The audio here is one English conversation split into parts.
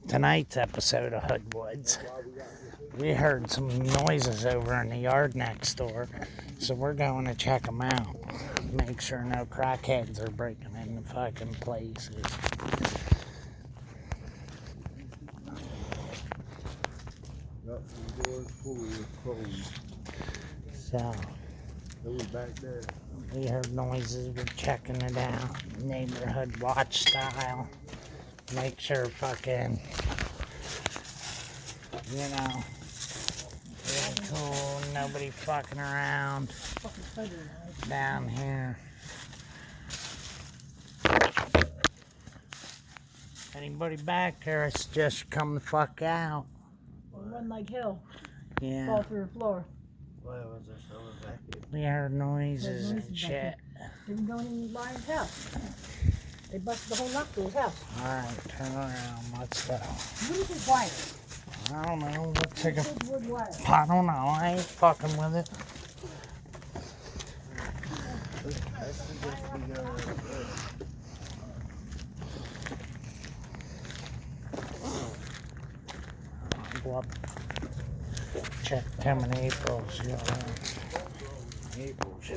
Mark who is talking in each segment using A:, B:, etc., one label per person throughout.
A: Tonight's episode of Hoodwoods, we heard some noises over in the yard next door, so we're going to check them out. Make sure no crackheads are breaking into fucking places. So, we heard noises, we're checking it out, neighborhood watch style. Make sure fucking, really cool, nobody fucking around down here. Anybody back there, I suggest you come the fuck out.
B: One like hell.
A: Yeah.
B: Fall through the floor.
A: We heard noises and shit.
B: Didn't go in Ryan's house. They busted the whole knock to his house.
A: Alright, turn around, let's go.
B: What is this wire?
A: I don't know, looks like a...
B: Wood wire.
A: I don't know, I ain't fucking with it. I'll go up, check Tim and April's, April's.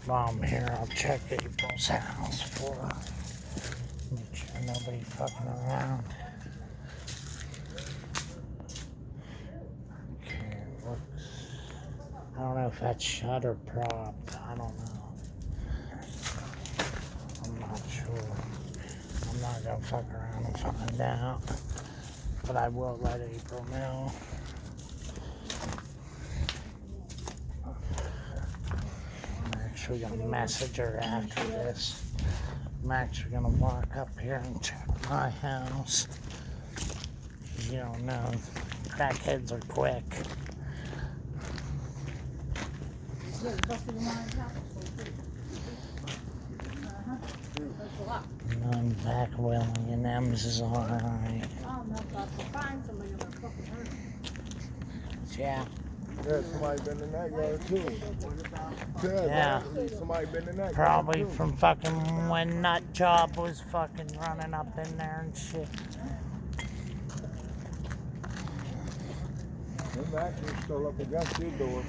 A: While I'm here, I'll check April's house for make sure nobody fucking around. Okay, looks. I don't know if that's shut or propped. I don't know. I'm not sure. I'm not gonna fuck around and find out. But I will let April know. We're gonna message her after this. I'm actually gonna walk up here and check my house. You don't know, crackheads are quick.
B: Yeah, busted in Ryan's house. That's a lot.
A: None back Willie and them's is alright.
B: Oh, no, God, to find somebody on the fucking earth.
A: Yeah.
C: Yeah, somebody been in that yard too.
A: Yeah.
C: Somebody been in that
A: Probably
C: yard too.
A: from fucking when Nut Job was fucking running up in there and shit.
C: Them actually still up against your door.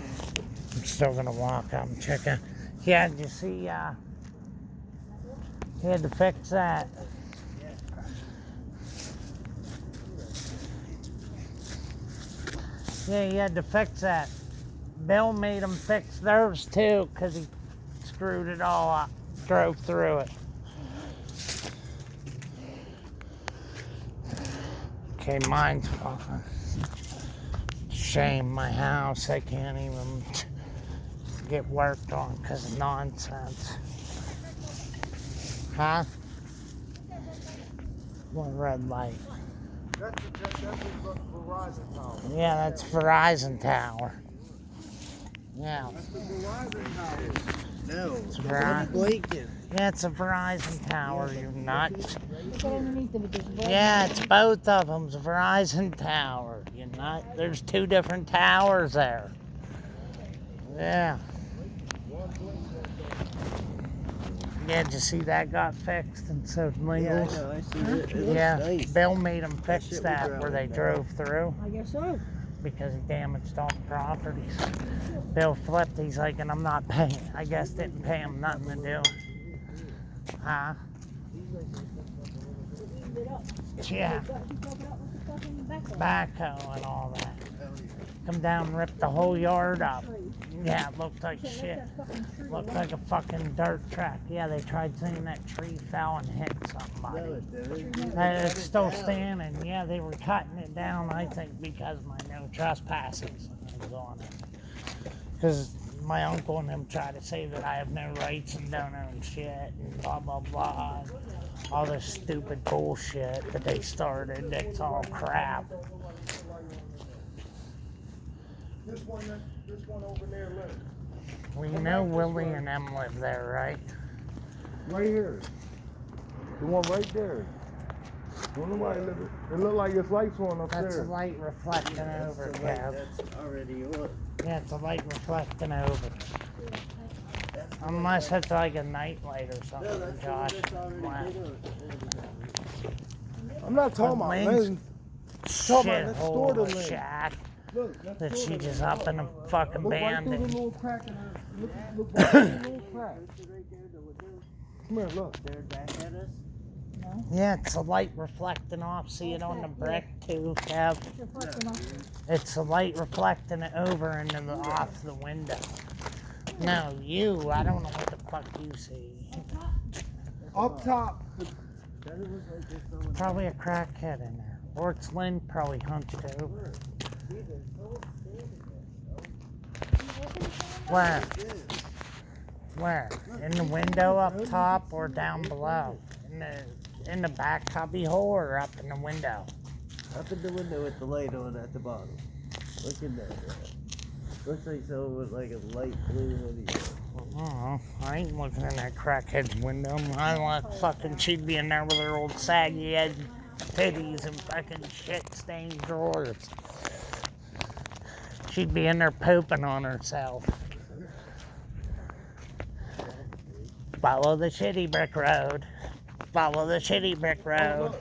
A: I'm still gonna walk up and check it. Yeah, did you see, he had to fix that. Yeah, he had to fix that. Bill made him fix theirs too, because he screwed it all up, drove through it. Okay, mine's fucking shame. My house, I can't even get worked on because of nonsense. Huh? What red light?
C: That's Verizon Tower.
A: Yeah, that's Verizon Tower. Yeah.
C: That's the Verizon Tower.
D: No,
A: It's Verizon.
D: Blinken.
A: Yeah, it's a Verizon Tower, you nuts.
B: Look underneath of it. There's a
A: Yeah, it's both of them. It's a Verizon Tower, you nut. There's two different towers there. Yeah. Yeah, did you see that got fixed and so legal?
D: Yeah, I know. I see it. It looks
A: Yeah,
D: nice.
A: Bill made him fix
D: shit we
A: that
D: drove
A: where they
D: down.
A: drove through
B: I guess so.
A: because he damaged all the properties. Bill flipped, he's like, and I'm not paying. I guess didn't pay him nothing to do. Huh?
B: Cleaned it up.
A: Yeah,
B: He broke it up with the fucking backhoe.
A: backhoe and all that. Come down and rip the whole yard up. Yeah, it looked like shit. Looked like a fucking dirt track. Yeah, they tried saying that tree fell and hit somebody.
D: No, it didn't.
A: And it's still standing. Yeah, they were cutting it down, I think, because my no trespassing was on it. Because my uncle and them try to say that I have no rights and don't own shit and blah blah blah. All this stupid bullshit that they started. That's all crap.
C: This one over there lives.
A: Well, you know Willie and them live there, right?
C: Right here. The one right there. Don't nobody live it. It look like it's lights on up
A: That's a
C: there.
A: light reflecting over, Kev.
D: That's already on.
A: Yeah, it's a light reflecting over. Unless it's like a night light or
D: No,
A: something,
D: that's the
A: Josh.
D: one that's already
A: Wow.
D: been on.
C: I'm not talking about
A: Lane's
C: Lynn. Talking about next door to
A: shithole
C: Lynn.
A: shack
C: Look, next
A: that
C: door
A: she
C: to
A: just
C: Lynn.
A: up in a fucking
C: Look right through the
A: bandit.
C: little crack in her. Look right through the little crack. Come here, look.
D: Staring back at us.
A: Yeah, it's a light reflecting off. See it on the brick too, Kev. It's a light reflecting it over into the off the window. No, you. I don't know what the fuck you see.
C: Up top.
A: Probably a crackhead in there, or it's Lynn probably hunched over. Where? Where? In the window up top or down below? In the back cubby hole or up in the window?
D: Up in the window with the light on at the bottom. Look in there. Looks like someone with like a light blue hoodie on.
A: I ain't looking in that crackhead's window. I like fucking she'd be in there with her old saggy head titties and fucking shit stained drawers. She'd be in there pooping on herself. Follow the shitty brick road. Follow the shitty brick road.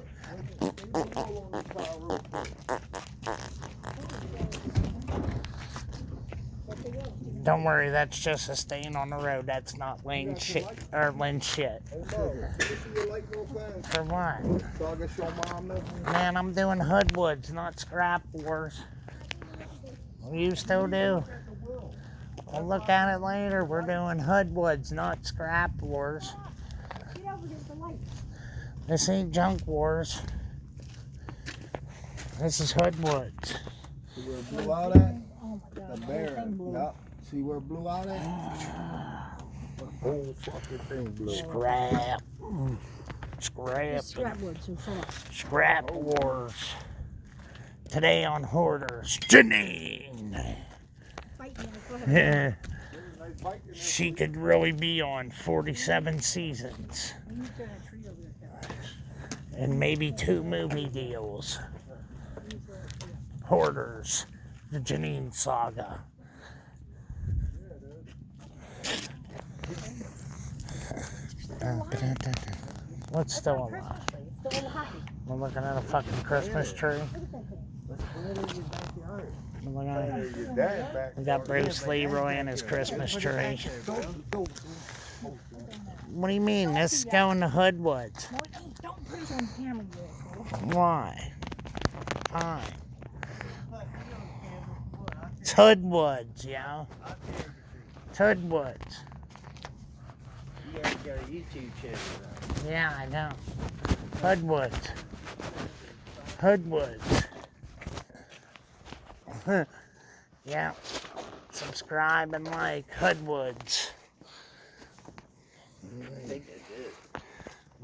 A: Don't worry, that's just a stain on the road. That's not Lynn shit or Lynn shit. For what?
C: So I can show mom this.
A: Man, I'm doing Hoodwoods, not Scrap Wars. You still do? We'll look at it later. We're doing Hoodwoods, not Scrap Wars. This ain't Junk Wars. This is Hoodwoods.
C: See where it blew out at? The bear. Yup. See where it blew out at? The whole fucking thing blew.
A: Scrap. Scrap. Scrap Wars. Today on Hoarders. Janine. She could really be on 47 seasons. And maybe 2 movie deals. Hoarders. The Janine Saga. What's still alive? We're looking at a fucking Christmas tree. We're looking at
C: Your dad back.
A: We got Bruce Leroy and his Christmas tree. What do you mean? This is going to Hoodwoods.
B: Don't put it on camera yet.
A: Why? Fine. It's Hoodwoods, yo. It's Hoodwoods.
D: You guys got a YouTube channel now.
A: Yeah, I know. Hoodwoods. Hoodwoods. Yeah. Subscribe and like Hoodwoods.
D: I think that's it.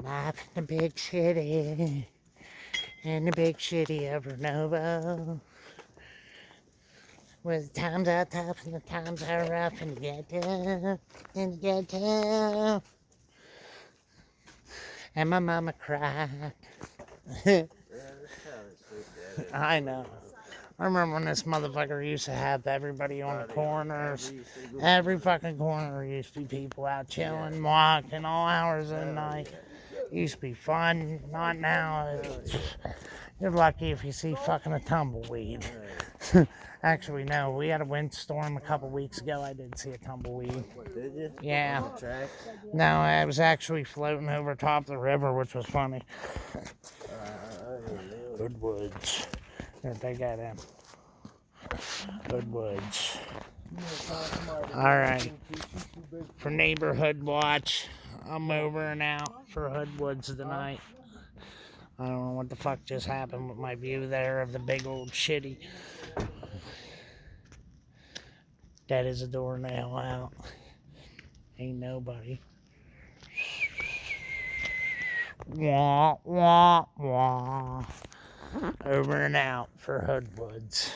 A: Life in the big city. In the big city of Reno. Where the times are tough and the times are rough in the ghetto. In the ghetto. And my mama cried.
D: Yeah, this town is so dead.
A: I know. I remember when this motherfucker used to have everybody on the corners. Every fucking corner used to be people out chilling, walking all hours of the night. It used to be fun. Not now. You're lucky if you see fucking a tumbleweed. Actually, no. We had a windstorm a couple weeks ago. I did see a tumbleweed.
D: Did you?
A: Yeah.
D: On the track?
A: No, I was actually floating over top the river, which was funny. Hoodwoods. There, they got him. Hoodwoods. Alright. For neighborhood watch, I'm over and out for Hoodwoods tonight. I don't know what the fuck just happened with my view there of the big old shitty. Dead as a doornail out. Ain't nobody. Wah, wah, wah. Over and out for Hoodwoods.